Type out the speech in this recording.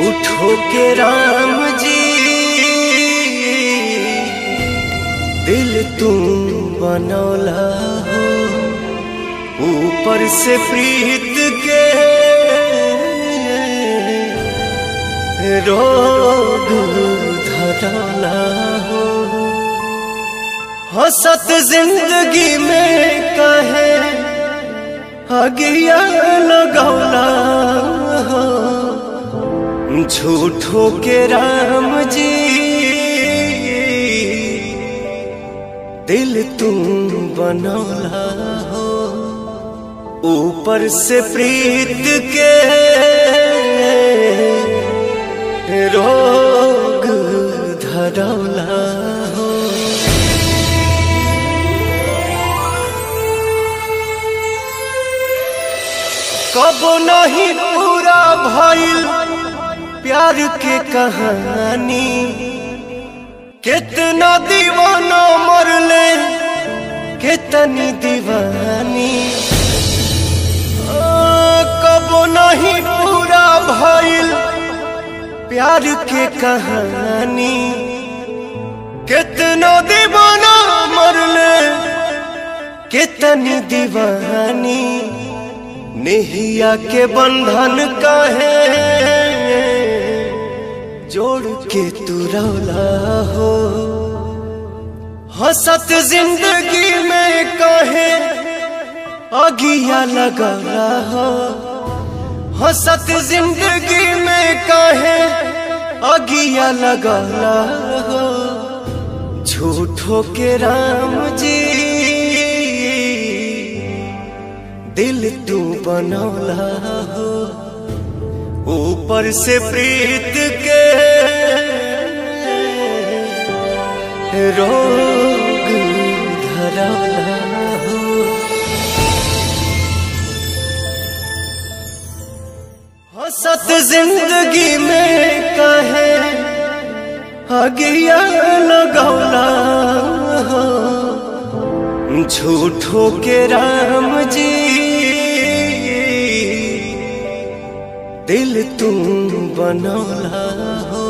झूठो के राम जी दिल तू बनौला हो, ऊपर से प्रीत के रोग धरौला हो। हंसत जिंदगी में कहे अगिया लगौला हो, झूठो के राम जी दिल तू बनौला हो, ऊपर से प्रीत के रोग धरौला हो। कबो नहीं पूरा भइल प्यार के कहानी, कितना दीवाना मरले कितनी दीवानी। कबो नहीं पूरा भइल प्यार के कहानी, कितना दीवाना मरले कितनी दीवानी। नेहिया के बंधन काहे जोड़ के तू रौला हो, हंसत जिंदगी में काहे अगिया लगौला हो। हंसत जिंदगी में काहे अगिया लगौला हो, झूठो के राम जी दिल तू बनौला हो, ऊपर से प्रीत के रोग धरौला हो। हंसत जिंदगी में कहे अगिया लगौला हो, झूठो के राम जी दिल तू बनौला हो,